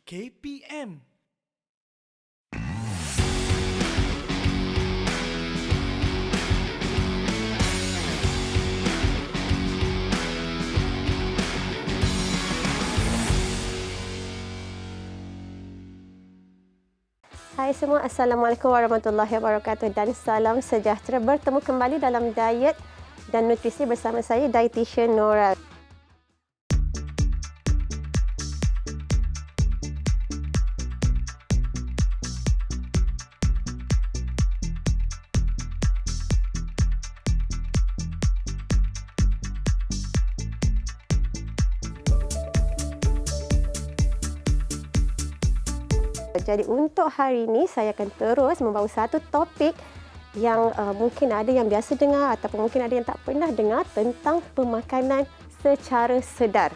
KPM. Hai semua, Assalamualaikum warahmatullahi wabarakatuh dan salam sejahtera. Bertemu kembali dalam Diet dan Nutrisi bersama saya, Dietitian Nora. Jadi untuk hari ini saya akan terus membawa satu topik yang mungkin ada yang biasa dengar ataupun mungkin ada yang tak pernah dengar tentang pemakanan secara sedar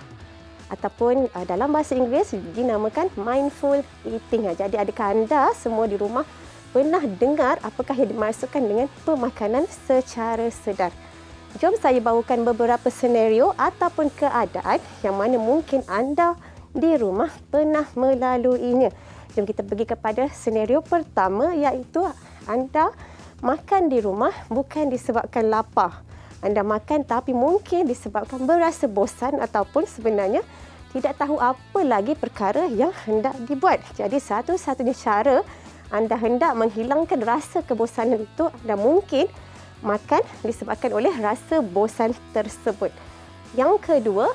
ataupun dalam bahasa Inggeris dinamakan mindful eating. Jadi adakah anda semua di rumah pernah dengar apakah yang dimaksudkan dengan pemakanan secara sedar? Jom saya bawakan beberapa senario ataupun keadaan yang mana mungkin anda di rumah pernah melaluinya. Jom kita pergi kepada senario pertama, iaitu anda makan di rumah bukan disebabkan lapar. Anda makan tapi mungkin disebabkan berasa bosan ataupun sebenarnya tidak tahu apa lagi perkara yang hendak dibuat. Jadi satu-satunya cara anda hendak menghilangkan rasa kebosanan itu, anda mungkin makan disebabkan oleh rasa bosan tersebut. Yang kedua,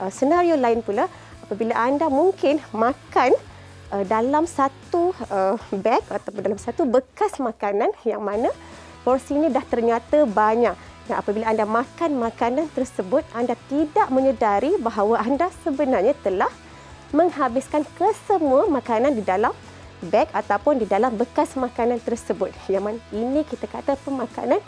senario lain pula, apabila anda mungkin makan dalam satu beg ataupun dalam satu bekas makanan yang mana porsinya dah ternyata banyak. Dan apabila anda makan makanan tersebut, anda tidak menyedari bahawa anda sebenarnya telah menghabiskan kesemua makanan di dalam beg ataupun di dalam bekas makanan tersebut. Yang mana ini kita kata pemakanan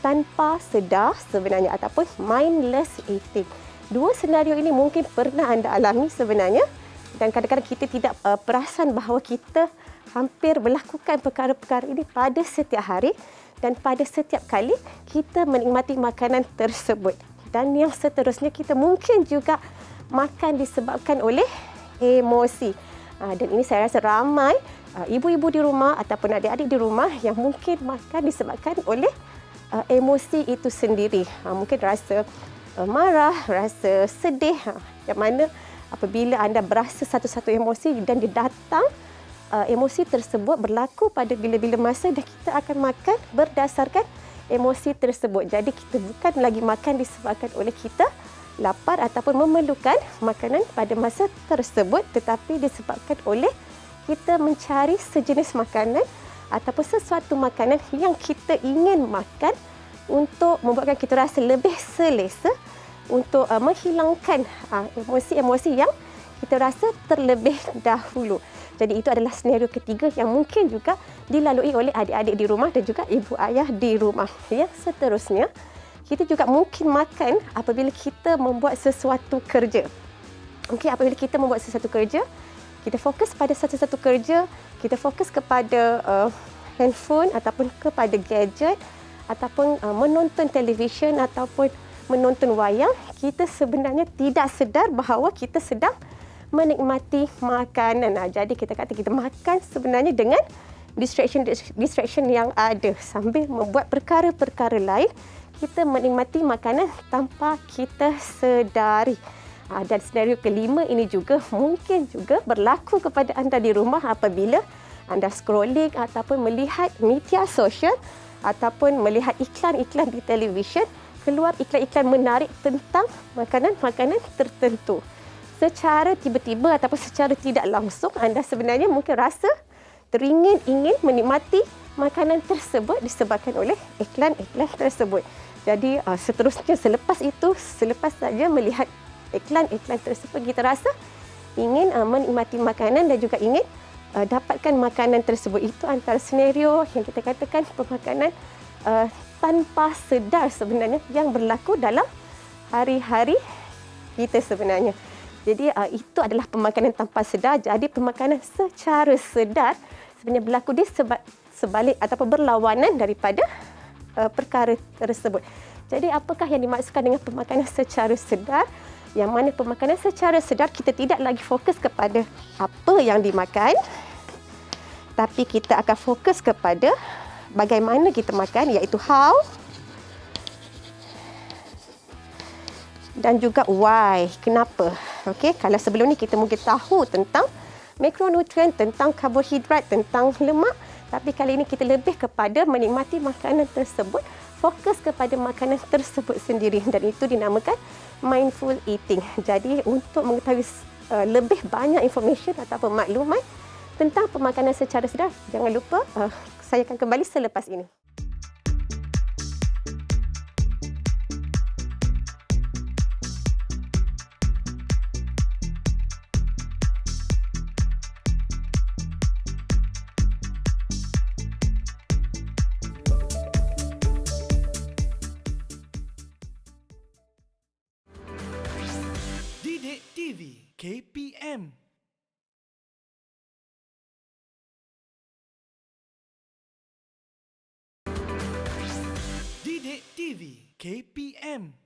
tanpa sedar sebenarnya ataupun mindless eating. Dua senario ini mungkin pernah anda alami sebenarnya. Dan kadang-kadang kita tidak perasan bahawa kita hampir melakukan perkara-perkara ini pada setiap hari dan pada setiap kali kita menikmati makanan tersebut. Dan yang seterusnya, kita mungkin juga makan disebabkan oleh emosi. Dan ini saya rasa ramai ibu-ibu di rumah ataupun adik-adik di rumah yang mungkin makan disebabkan oleh emosi itu sendiri. Mungkin rasa marah, rasa sedih, yang mana apabila anda berasa satu-satu emosi dan dia datang, emosi tersebut berlaku pada bila-bila masa dan kita akan makan berdasarkan emosi tersebut. Jadi kita bukan lagi makan disebabkan oleh kita lapar ataupun memerlukan makanan pada masa tersebut, tetapi disebabkan oleh kita mencari sejenis makanan ataupun sesuatu makanan yang kita ingin makan untuk membuatkan kita rasa lebih selesa, untuk menghilangkan emosi-emosi yang kita rasa terlebih dahulu. Jadi itu adalah senario ketiga yang mungkin juga dilalui oleh adik-adik di rumah dan juga ibu ayah di rumah. Yang seterusnya, kita juga mungkin makan apabila kita membuat sesuatu kerja. Mungkin apabila kita membuat sesuatu kerja, kita fokus pada satu-satu kerja, kita fokus kepada handphone ataupun kepada gadget ataupun menonton televisyen ataupun menonton wayang, kita sebenarnya tidak sedar bahawa kita sedang menikmati makanan. Jadi kita kata kita makan sebenarnya dengan distraction yang ada. Sambil membuat perkara-perkara lain, kita menikmati makanan tanpa kita sedari. Dan senario kelima ini juga mungkin juga berlaku kepada anda di rumah apabila anda scrolling ataupun melihat media sosial ataupun melihat iklan-iklan di televisyen, keluar iklan-iklan menarik tentang makanan-makanan tertentu. Secara tiba-tiba ataupun secara tidak langsung, anda sebenarnya mungkin rasa ingin menikmati makanan tersebut disebabkan oleh iklan-iklan tersebut. Jadi seterusnya selepas saja melihat iklan-iklan tersebut, kita rasa ingin menikmati makanan dan juga ingin dapatkan makanan tersebut. Itu antara senario yang kita katakan pemakanan tanpa sedar sebenarnya yang berlaku dalam hari-hari kita sebenarnya. Jadi itu adalah pemakanan tanpa sedar. Jadi pemakanan secara sedar sebenarnya berlaku di sebalik ataupun berlawanan daripada perkara tersebut. Jadi apakah yang dimaksudkan dengan pemakanan secara sedar? Yang mana pemakanan secara sedar kita tidak lagi fokus kepada apa yang dimakan, tapi kita akan fokus kepada bagaimana kita makan, iaitu how dan juga why, kenapa. Okey, kalau sebelum ni kita mungkin tahu tentang makronutrien, tentang karbohidrat, tentang lemak, tapi kali ini kita lebih kepada menikmati makanan tersebut, fokus kepada makanan tersebut sendiri, dan itu dinamakan mindful eating. Jadi untuk mengetahui lebih banyak information ataupun maklumat tentang pemakanan secara sedar, jangan lupa saya akan kembali selepas ini. Didik TV KPM. Didik TV KPM.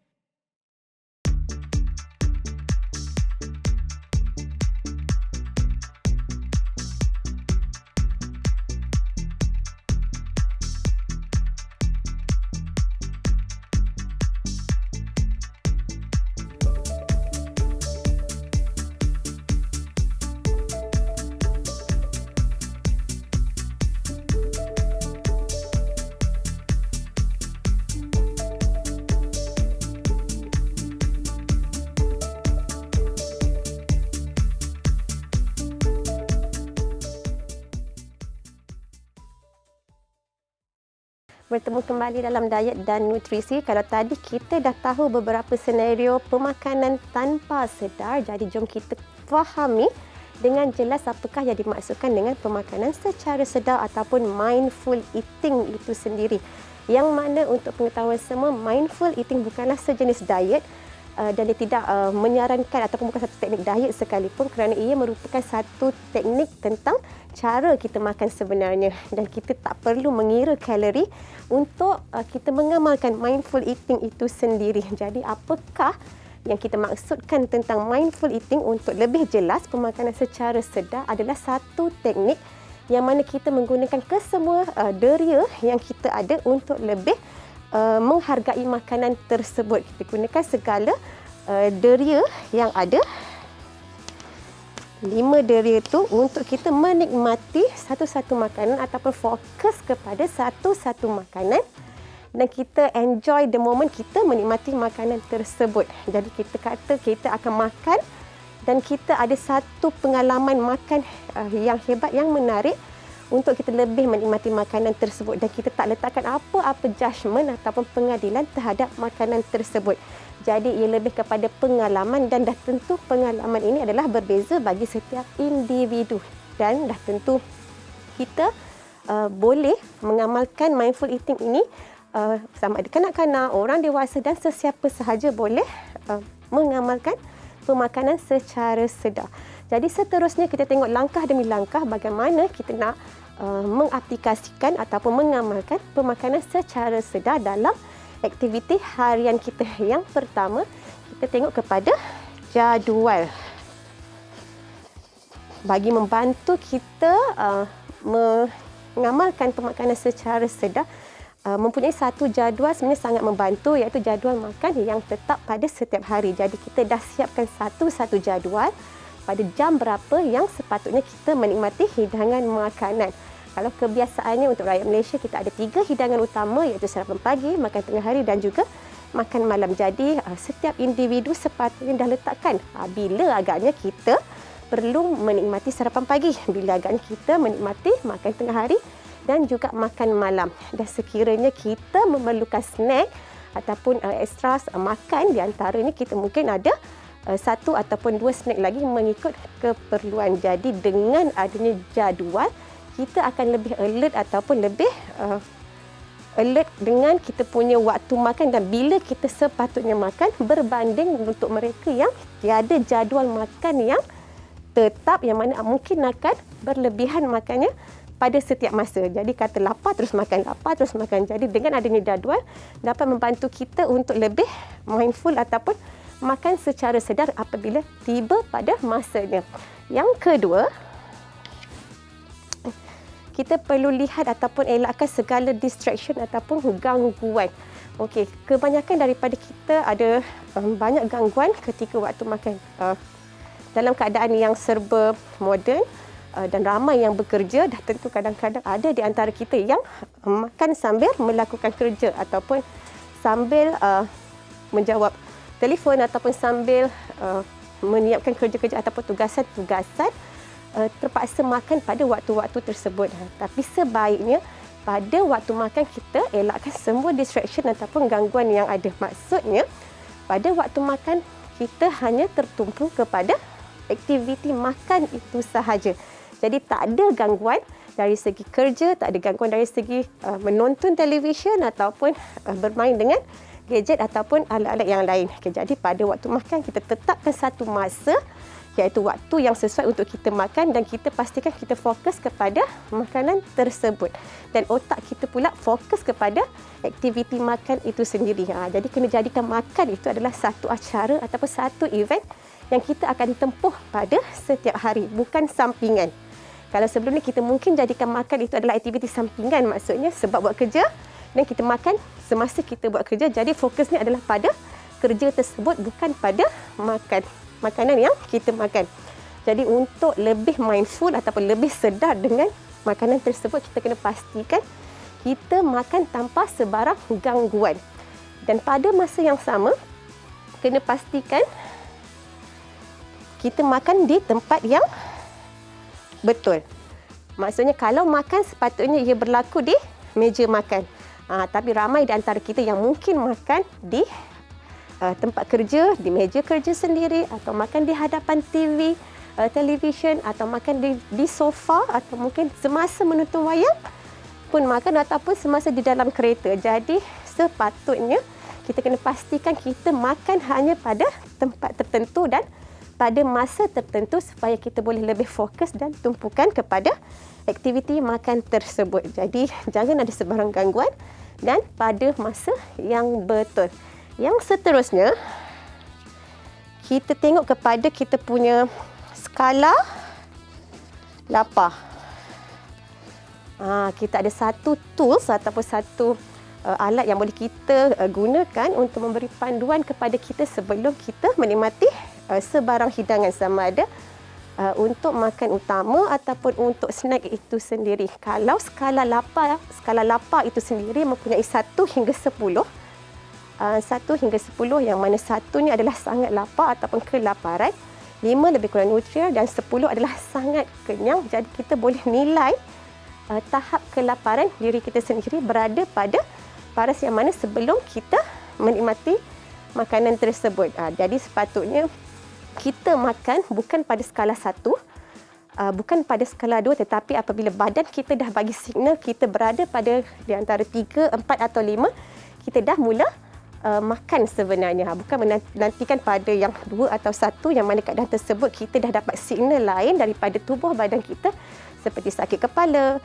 Bertemu kembali dalam diet dan nutrisi. Kalau tadi kita dah tahu beberapa senario pemakanan tanpa sedar, jadi jom kita fahami dengan jelas apakah yang dimaksudkan dengan pemakanan secara sedar ataupun mindful eating itu sendiri. Yang mana untuk pengetahuan semua, mindful eating bukanlah sejenis diet dan dia tidak menyarankan ataupun bukan satu teknik diet sekalipun, kerana ia merupakan satu teknik tentang cara kita makan sebenarnya, dan kita tak perlu mengira kalori untuk kita mengamalkan mindful eating itu sendiri. Jadi apakah yang kita maksudkan tentang mindful eating? Untuk lebih jelas, pemakanan secara sedar adalah satu teknik yang mana kita menggunakan kesemua deria yang kita ada untuk lebih menghargai makanan tersebut. Kita gunakan segala deria yang ada, 5 deria itu untuk kita menikmati satu-satu makanan ataupun fokus kepada satu-satu makanan, dan kita enjoy the moment kita menikmati makanan tersebut. Jadi kita kata kita akan makan dan kita ada satu pengalaman makan yang hebat, yang menarik untuk kita lebih menikmati makanan tersebut, dan kita tak letakkan apa-apa judgement ataupun pengadilan terhadap makanan tersebut. Jadi ia lebih kepada pengalaman, dan dah tentu pengalaman ini adalah berbeza bagi setiap individu, dan dah tentu kita boleh mengamalkan mindful eating ini sama ada kanak-kanak, orang dewasa dan sesiapa sahaja boleh mengamalkan pemakanan secara sedar. Jadi seterusnya kita tengok langkah demi langkah bagaimana kita nak mengaplikasikan ataupun mengamalkan pemakanan secara sedar dalam aktiviti harian kita. Yang pertama, kita tengok kepada jadual. Bagi membantu kita mengamalkan pemakanan secara sedar, mempunyai satu jadual sebenarnya sangat membantu, iaitu jadual makan yang tetap pada setiap hari. Jadi kita dah siapkan satu-satu jadual pada jam berapa yang sepatutnya kita menikmati hidangan makanan. Kalau kebiasaannya untuk rakyat Malaysia, kita ada 3 hidangan utama, iaitu sarapan pagi, makan tengah hari dan juga makan malam. Jadi setiap individu sepatutnya dah letakkan bila agaknya kita perlu menikmati sarapan pagi, bila agaknya kita menikmati makan tengah hari dan juga makan malam. Dan sekiranya kita memerlukan snack ataupun ekstra makan, di antara ini kita mungkin ada 1 ataupun 2 snack lagi mengikut keperluan. Jadi dengan adanya jadual, kita akan lebih alert ataupun lebih alert dengan kita punya waktu makan dan bila kita sepatutnya makan, berbanding untuk mereka yang tiada jadual makan yang tetap, yang mana mungkin akan berlebihan makannya pada setiap masa. Jadi kata lapar terus makan, lapar terus makan. Jadi dengan adanya jadual dapat membantu kita untuk lebih mindful ataupun makan secara sedar apabila tiba pada masanya. Yang kedua, kita perlu lihat ataupun elakkan segala distraction ataupun gangguan. Okey, kebanyakan daripada kita ada banyak gangguan ketika waktu makan. Dalam keadaan yang serba moden dan ramai yang bekerja, dah tentu kadang-kadang ada di antara kita yang makan sambil melakukan kerja ataupun sambil menjawab telefon ataupun sambil menyiapkan kerja-kerja ataupun tugasan-tugasan, terpaksa makan pada waktu-waktu tersebut. Tapi sebaiknya pada waktu makan kita elakkan semua distraction ataupun gangguan yang ada. Maksudnya pada waktu makan kita hanya tertumpu kepada aktiviti makan itu sahaja. Jadi tak ada gangguan dari segi kerja, tak ada gangguan dari segi menonton televisyen ataupun bermain dengan gadget ataupun alat-alat yang lain. Okay, jadi pada waktu makan kita tetapkan satu masa, iaitu waktu yang sesuai untuk kita makan, dan kita pastikan kita fokus kepada makanan tersebut. Dan otak kita pula fokus kepada aktiviti makan itu sendiri. Jadi kena jadikan makan itu adalah satu acara ataupun satu event yang kita akan tempuh pada setiap hari, bukan sampingan. Kalau sebelum ni kita mungkin jadikan makan itu adalah aktiviti sampingan, maksudnya sebab buat kerja dan kita makan semasa kita buat kerja. Jadi fokusnya adalah pada kerja tersebut, bukan pada makanan yang kita makan. Jadi untuk lebih mindful ataupun lebih sedar dengan makanan tersebut, kita kena pastikan kita makan tanpa sebarang gangguan. Dan pada masa yang sama, kena pastikan kita makan di tempat yang betul. Maksudnya kalau makan sepatutnya ia berlaku di meja makan. Tapi ramai di antara kita yang mungkin makan di tempat kerja, di meja kerja sendiri, atau makan di hadapan TV, televisyen, atau makan di sofa, atau mungkin semasa menonton wayang pun makan, ataupun semasa di dalam kereta. Jadi sepatutnya kita kena pastikan kita makan hanya pada tempat tertentu dan pada masa tertentu supaya kita boleh lebih fokus dan tumpukan kepada aktiviti makan tersebut. Jadi jangan ada sebarang gangguan dan pada masa yang betul. Yang seterusnya, kita tengok kepada kita punya skala lapar. Kita ada satu tools ataupun satu alat yang boleh kita gunakan untuk memberi panduan kepada kita sebelum kita menikmati sebarang hidangan, sama ada untuk makan utama ataupun untuk snack itu sendiri. Kalau skala lapar itu sendiri mempunyai 1 hingga 10. 1 hingga 10, yang mana 1 ni adalah sangat lapar ataupun kelaparan, 5 lebih kurang nutrien dan 10 adalah sangat kenyang. Jadi kita boleh nilai tahap kelaparan diri kita sendiri berada pada paras yang mana sebelum kita menikmati makanan tersebut. Jadi sepatutnya kita makan bukan pada skala 1, bukan pada skala 2, tetapi apabila badan kita dah bagi signal kita berada pada di antara 3, 4 atau 5, kita dah mula makan sebenarnya. Bukan menantikan pada yang 2 atau 1, yang mana keadaan tersebut kita dah dapat signal lain daripada tubuh badan kita, seperti sakit kepala,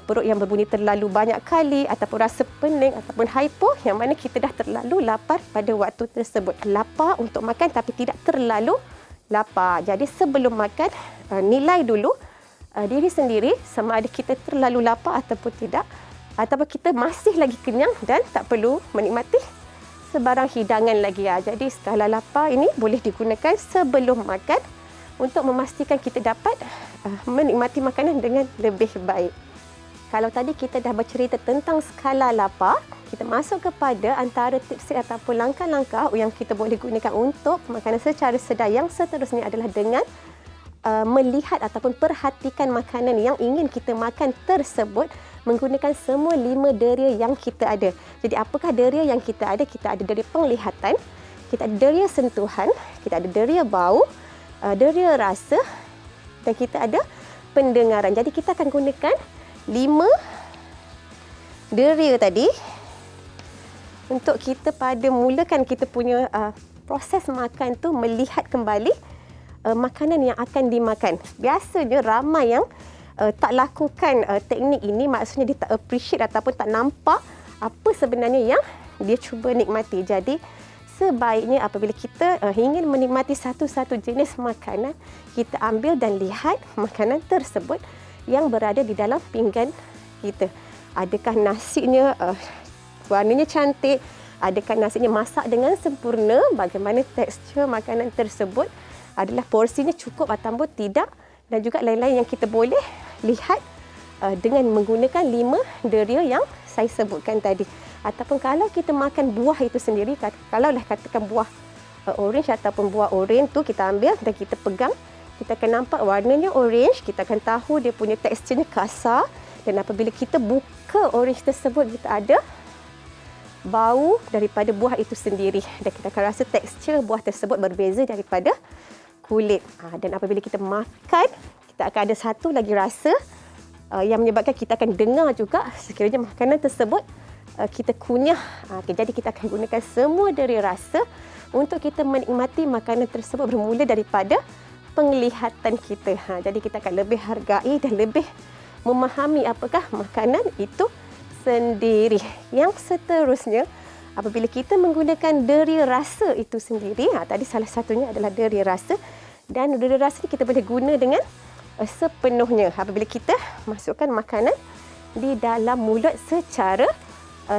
perut yang berbunyi terlalu banyak kali, ataupun rasa pening ataupun hypo, yang mana kita dah terlalu lapar pada waktu tersebut. Lapar untuk makan tapi tidak terlalu lapar. Jadi sebelum makan, nilai dulu diri sendiri sama ada kita terlalu lapar ataupun tidak, ataupun kita masih lagi kenyang dan tak perlu menikmati sebarang hidangan lagi. Jadi skala lapar ini boleh digunakan sebelum makan untuk memastikan kita dapat menikmati makanan dengan lebih baik. Kalau tadi kita dah bercerita tentang skala lapar, kita masuk kepada antara tips ataupun langkah-langkah yang kita boleh gunakan untuk makanan secara sedar. Yang seterusnya adalah dengan melihat ataupun perhatikan makanan yang ingin kita makan tersebut menggunakan semua 5 deria yang kita ada. Jadi apakah deria yang kita ada? Kita ada deria penglihatan, kita ada deria sentuhan, kita ada deria bau, deria rasa, dan kita ada pendengaran. Jadi kita akan gunakan 5 deria tadi untuk kita pada mulakan kita punya proses makan tu, melihat kembali makanan yang akan dimakan. Biasanya ramai yang tak lakukan teknik ini, maksudnya dia tak appreciate ataupun tak nampak apa sebenarnya yang dia cuba nikmati. Jadi sebaiknya apabila kita ingin menikmati satu-satu jenis makanan, kita ambil dan lihat makanan tersebut yang berada di dalam pinggan kita. Adakah nasinya warnanya cantik? Adakah nasinya masak dengan sempurna? Bagaimana tekstur makanan tersebut? Adalah porsinya cukup ataupun tidak? Dan juga lain-lain yang kita boleh lihat dengan menggunakan 5 deria yang saya sebutkan tadi. Ataupun kalau kita makan buah itu sendiri, kalaulah katakan buah orange ataupun buah oren tu kita ambil dan kita pegang, kita akan nampak warnanya orange, kita akan tahu dia punya teksturnya kasar, dan apabila kita buka orange tersebut, kita ada bau daripada buah itu sendiri dan kita akan rasa tekstur buah tersebut berbeza daripada kulit. Dan apabila kita makan, kita akan ada satu lagi rasa yang menyebabkan kita akan dengar juga sekiranya makanan tersebut kita kunyah. Jadi kita akan gunakan semua dari rasa untuk kita menikmati makanan tersebut bermula daripada penglihatan kita. Jadi kita akan lebih hargai dan lebih memahami apakah makanan itu sendiri. Yang seterusnya, apabila kita menggunakan deria rasa itu sendiri, tadi salah satunya adalah deria rasa, dan deria rasa kita boleh guna dengan sepenuhnya. Apabila kita masukkan makanan di dalam mulut secara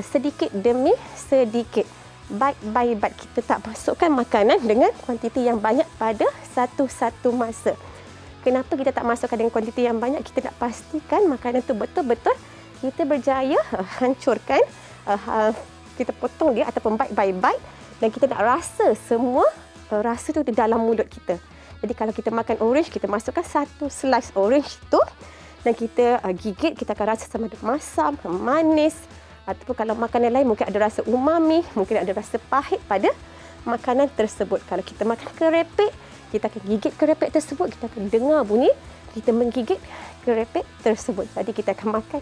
sedikit demi sedikit, bite by bite, kita tak masukkan makanan dengan kuantiti yang banyak pada satu-satu masa. Kenapa kita tak masukkan dengan kuantiti yang banyak? Kita nak pastikan makanan tu betul-betul kita berjaya hancurkan, kita potong dia ataupun bite by bite, dan kita nak rasa semua rasa tu di dalam mulut kita. Jadi kalau kita makan orange, kita masukkan satu slice orange tu dan kita gigit, kita akan rasa sama ada masam, manis, ataupun kalau makanan lain mungkin ada rasa umami, mungkin ada rasa pahit pada makanan tersebut. Kalau kita makan kerepek, kita akan gigit kerepek tersebut, kita akan dengar bunyi kita menggigit kerepek tersebut. Jadi kita akan makan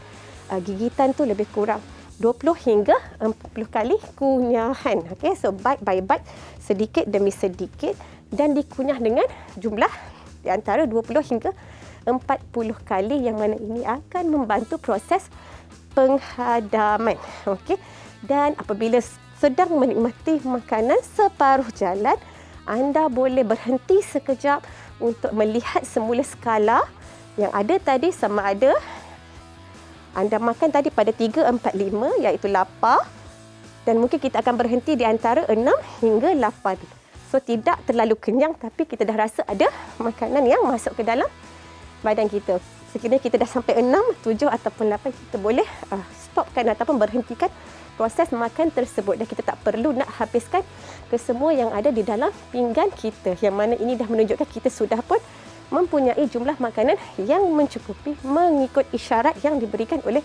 gigitan tu lebih kurang 20 hingga 40 kali kunyahan. Okay, so bite by bite, sedikit demi sedikit, dan dikunyah dengan jumlah di antara 20 hingga 40 kali, yang mana ini akan membantu proses penghadaman. Okey. Dan apabila sedang menikmati makanan separuh jalan, anda boleh berhenti sekejap untuk melihat semula skala yang ada tadi, sama ada anda makan tadi pada 3, 4, 5, iaitu lapar, dan mungkin kita akan berhenti di antara 6 hingga 8. So tidak terlalu kenyang, tapi kita dah rasa ada makanan yang masuk ke dalam badan kita. Sekiranya kita dah sampai 6, 7 ataupun 8, kita boleh stopkan ataupun berhentikan proses makan tersebut, dan kita tak perlu nak habiskan kesemua yang ada di dalam pinggan kita, yang mana ini dah menunjukkan kita sudah pun mempunyai jumlah makanan yang mencukupi mengikut isyarat yang diberikan oleh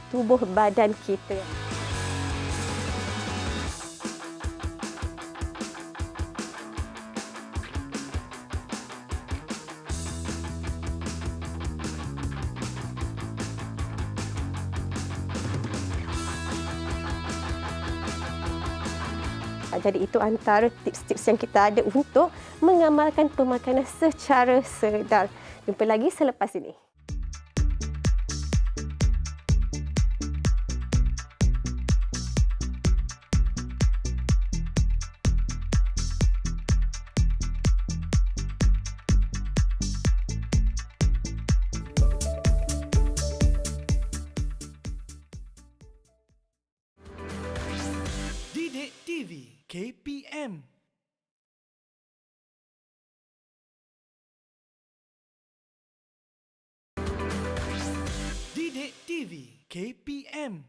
tubuh badan kita. Jadi itu antara tips-tips yang kita ada untuk mengamalkan pemakanan secara sedar. Jumpa lagi selepas ini. Didik TV KPM. Didik TV KPM.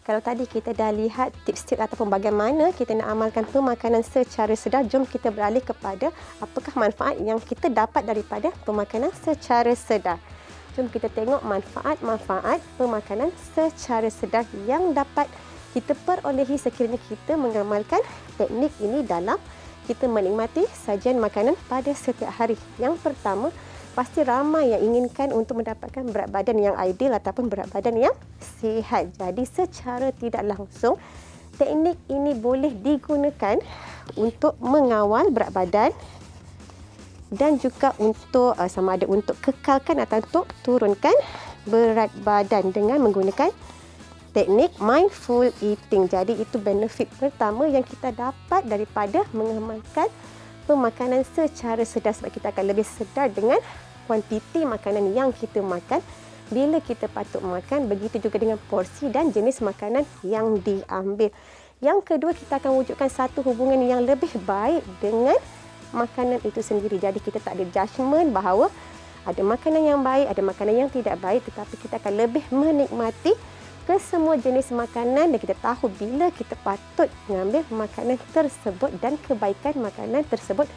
Kalau tadi kita dah lihat tips-tips ataupun bagaimana kita nak amalkan pemakanan secara sedar, jom kita beralih kepada apakah manfaat yang kita dapat daripada pemakanan secara sedar. Jom kita tengok manfaat-manfaat pemakanan secara sedar yang dapat kita perolehi sekiranya kita mengamalkan teknik ini dalam kita menikmati sajian makanan pada setiap hari. Yang pertama, pasti ramai yang inginkan untuk mendapatkan berat badan yang ideal ataupun berat badan yang sihat. Jadi secara tidak langsung, teknik ini boleh digunakan untuk mengawal berat badan dan juga untuk sama ada untuk kekalkan atau untuk turunkan berat badan dengan menggunakan teknik mindful eating. Jadi itu benefit pertama yang kita dapat daripada mengamalkan pemakanan secara sedar, sebab kita akan lebih sedar dengan kuantiti makanan yang kita makan, bila kita patut makan, begitu juga dengan porsi dan jenis makanan yang diambil. Yang kedua, kita akan wujudkan satu hubungan yang lebih baik dengan makanan itu sendiri. Jadi kita tak ada judgement bahawa ada makanan yang baik, ada makanan yang tidak baik, tetapi kita akan lebih menikmati kesemua jenis makanan dan kita tahu bila kita patut mengambil makanan tersebut dan kebaikan makanan tersebut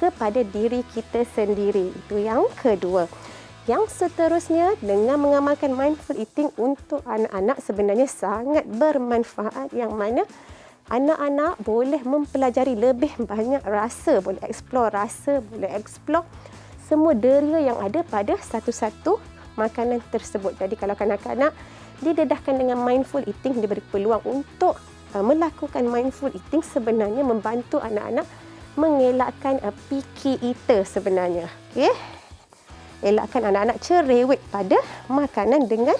kepada diri kita sendiri. Itu yang kedua. Yang seterusnya, dengan mengamalkan mindful eating untuk anak-anak sebenarnya sangat bermanfaat, yang mana anak-anak boleh mempelajari lebih banyak rasa, boleh explore rasa, boleh explore semua deria yang ada pada satu-satu makanan tersebut. Jadi kalau kanak-kanak didedahkan dengan mindful eating, diberi peluang untuk melakukan mindful eating, sebenarnya membantu anak-anak mengelakkan picky eater sebenarnya. Okey. Elakkan anak-anak cerewet pada makanan dengan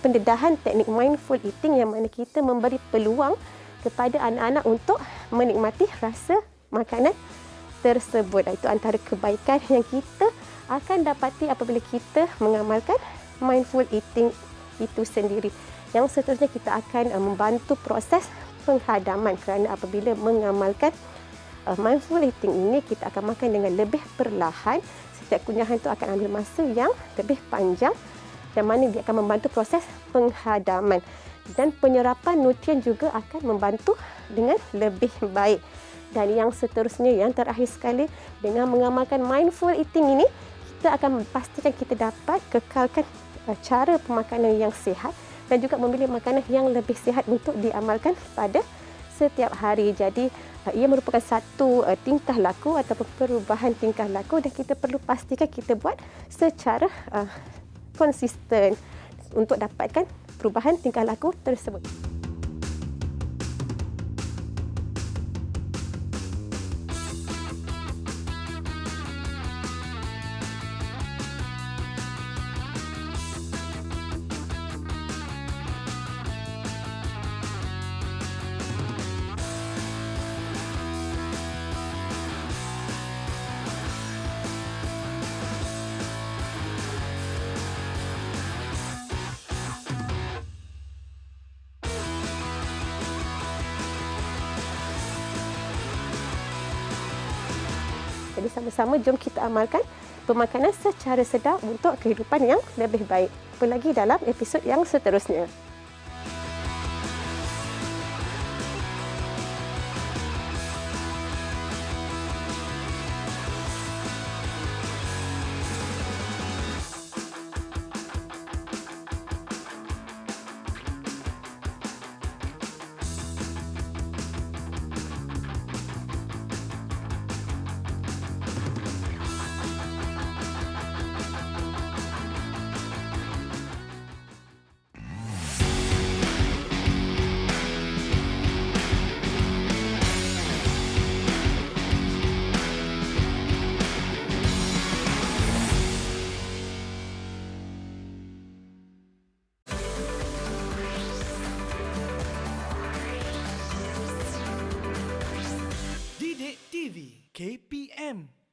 pendedahan teknik mindful eating, yang mana kita memberi peluang kepada anak-anak untuk menikmati rasa makanan tersebut. Itu antara kebaikan yang kita akan dapati apabila kita mengamalkan mindful eating itu sendiri. Yang seterusnya, kita akan membantu proses penghadaman, kerana apabila mengamalkan mindful eating ini, kita akan makan dengan lebih perlahan. Setiap kunyahan itu akan ambil masa yang lebih panjang, yang mana dia akan membantu proses penghadaman. Dan penyerapan nutrien juga akan membantu dengan lebih baik. Dan yang seterusnya, yang terakhir sekali, dengan mengamalkan mindful eating ini, kita akan pastikan kita dapat kekalkan cara pemakanan yang sihat dan juga memilih makanan yang lebih sihat untuk diamalkan pada setiap hari. Jadi ia merupakan satu tingkah laku ataupun perubahan tingkah laku, dan kita perlu pastikan kita buat secara konsisten untuk dapatkan perubahan tingkah laku tersebut. Jadi sama-sama jom kita amalkan pemakanan secara sedar untuk kehidupan yang lebih baik. Apa lagi dalam episod yang seterusnya. Didik TV KPM